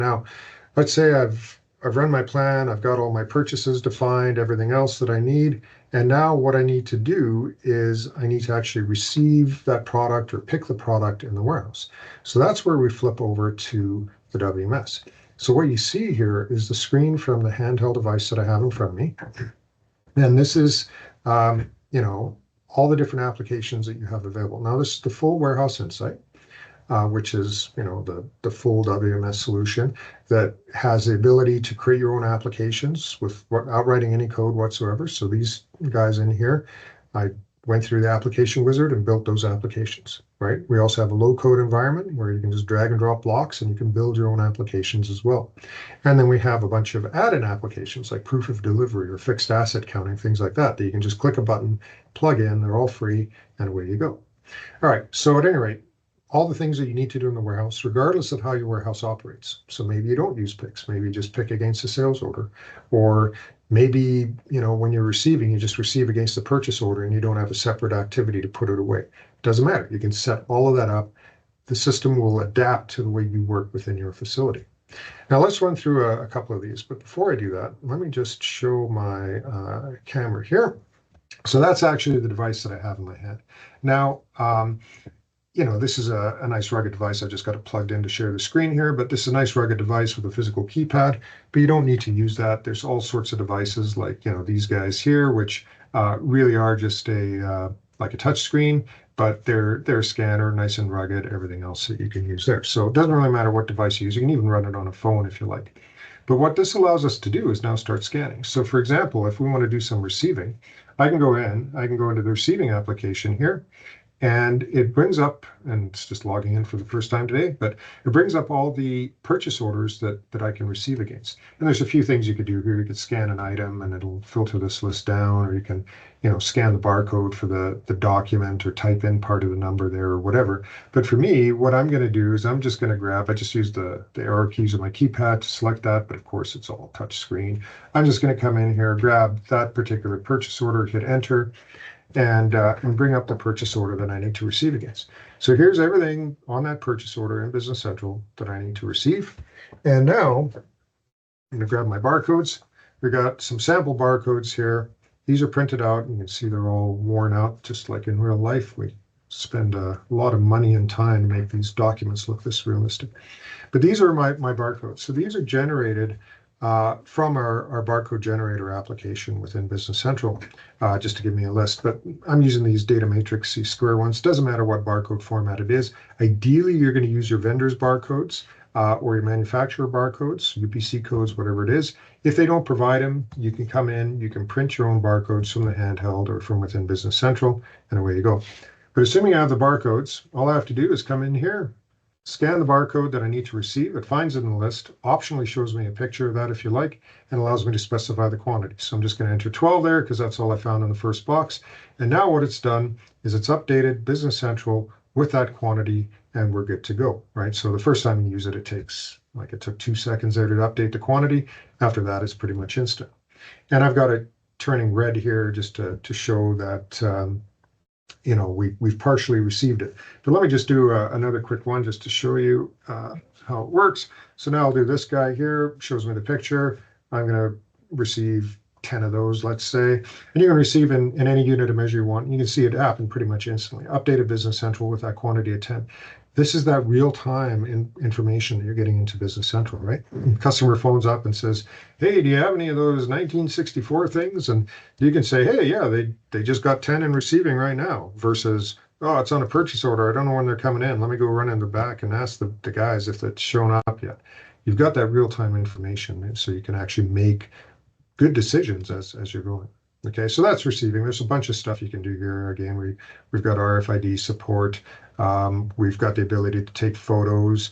Now, let's say I've run my plan, I've got all my purchases defined, everything else that I need, and now what I need to do is I need to actually receive that product or pick the product in the warehouse. So that's where we flip over to the WMS. So what you see here is the screen from the handheld device that I have in front of me. And this is, all the different applications that you have available. Now, this is the full Warehouse Insight. Which is, the full WMS solution that has the ability to create your own applications without writing any code whatsoever. So these guys in here, I went through the application wizard and built those applications, right? We also have a low-code environment where you can just drag and drop blocks and you can build your own applications as well. And then we have a bunch of add-in applications like proof of delivery or fixed asset counting, things like that you can just click a button, plug in, they're all free, and away you go. All right, so at any rate, all the things that you need to do in the warehouse, regardless of how your warehouse operates. So maybe you don't use picks, maybe you just pick against a sales order, or maybe, when you're receiving, you just receive against the purchase order and you don't have a separate activity to put it away. Doesn't matter. You can set all of that up. The system will adapt to the way you work within your facility. Now let's run through a couple of these, but before I do that, let me just show my camera here. So that's actually the device that I have in my hand. Now, this is a nice rugged device. I just got it plugged in to share the screen here, but this is a nice rugged device with a physical keypad, but you don't need to use that. There's all sorts of devices like, these guys here, which really are just like a touch screen, but they're a scanner, nice and rugged, everything else that you can use there. So it doesn't really matter what device you use. You can even run it on a phone if you like. But what this allows us to do is now start scanning. So for example, if we want to do some receiving, I can go into the receiving application here, and it brings up, and it's just logging in for the first time today, but it brings up all the purchase orders that I can receive against. And there's a few things you could do here. You could scan an item and it'll filter this list down, or you can, scan the barcode for the document or type in part of the number there or whatever. But for me, what I'm going to do is I'm just going to grab, I just use the arrow keys of my keypad to select that, but of course it's all touch screen. I'm just going to come in here, grab that particular purchase order, hit enter, and bring up the purchase order that I need to receive against. So here's everything on that purchase order in Business Central that I need to receive. And now I'm going to grab my barcodes. We got some sample barcodes here. These are printed out. You can see they're all worn out, just like in real life. We spend a lot of money and time to make these documents look this realistic. But these are my barcodes. So these are generated from our barcode generator application within Business Central, just to give me a list. But I'm using these data matrix, these square ones. Doesn't matter what barcode format it is. Ideally, you're going to use your vendor's barcodes or your manufacturer barcodes, UPC codes, whatever it is. If they don't provide them, you can come in, you can print your own barcodes from the handheld or from within Business Central, and away you go. But assuming I have the barcodes, all I have to do is come in here, scan the barcode that I need to receive. It finds it in the list, optionally shows me a picture of that if you like, and allows me to specify the quantity. So I'm just going to enter 12 there because that's all I found in the first box. And now what it's done is it's updated Business Central with that quantity, and we're good to go, right? So the first time you use it, it took 2 seconds there to update the quantity. After that, it's pretty much instant. And I've got it turning red here just to show that we've partially received it. But let me just do another quick one just to show you how it works. So now I'll do this guy here, shows me the picture. I'm going to receive 10 of those, let's say, and you can receive in any unit of measure you want. You can see it happen pretty much instantly. Updated Business Central with that quantity of 10. This is that real-time information that you're getting into Business Central, right? Customer phones up and says, hey, do you have any of those 1964 things? And you can say, hey, yeah, they just got 10 in receiving right now, versus, oh, it's on a purchase order. I don't know when they're coming in. Let me go run in the back and ask the guys if it's shown up yet. You've got that real-time information, so you can actually make good decisions as you're going. Okay, so that's receiving. There's a bunch of stuff you can do here. Again, we've got RFID support. We've got the ability to take photos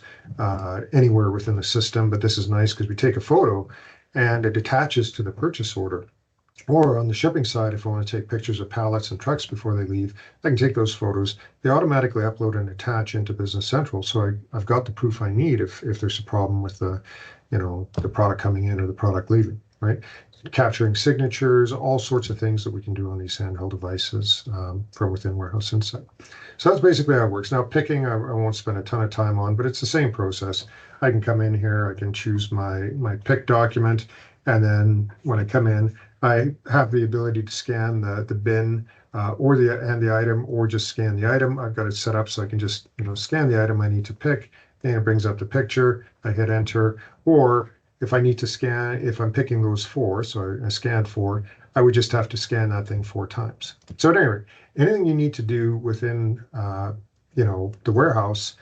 anywhere within the system, but this is nice because we take a photo and it attaches to the purchase order. Or on the shipping side, if I want to take pictures of pallets and trucks before they leave, I can take those photos. They automatically upload and attach into Business Central. So I've got the proof I need if there's a problem with the product coming in or the product leaving. right? Capturing signatures, all sorts of things that we can do on these handheld devices from within Warehouse Insight. So that's basically how it works. Now, picking, I won't spend a ton of time on, but it's the same process. I can come in here, I can choose my pick document, and then when I come in, I have the ability to scan the bin or the item, or just scan the item. I've got it set up so I can just scan the item I need to pick, and it brings up the picture. I hit enter, or if I need to scan, if I'm picking those four, so I scanned four, I would just have to scan that thing 4 times. So anyway, anything you need to do within, the warehouse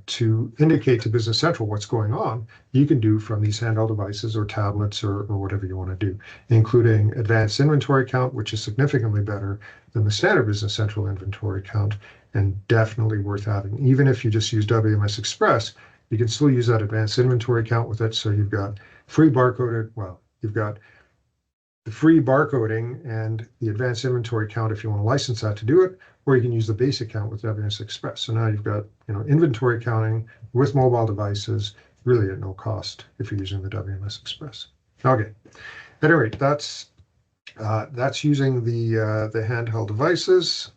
to indicate to Business Central what's going on, you can do from these handheld devices or tablets or whatever you want to do, including advanced inventory count, which is significantly better than the standard Business Central inventory count, and definitely worth having. Even if you just use WMS Express, you can still use that advanced inventory count with it. So you've got free barcoded, well, you've got the free barcoding and the advanced inventory count if you want to license that to do it, or you can use the basic count with WMS Express. So now you've got inventory counting with mobile devices, really at no cost if you're using the WMS Express. Okay, at any rate, that's using the handheld devices.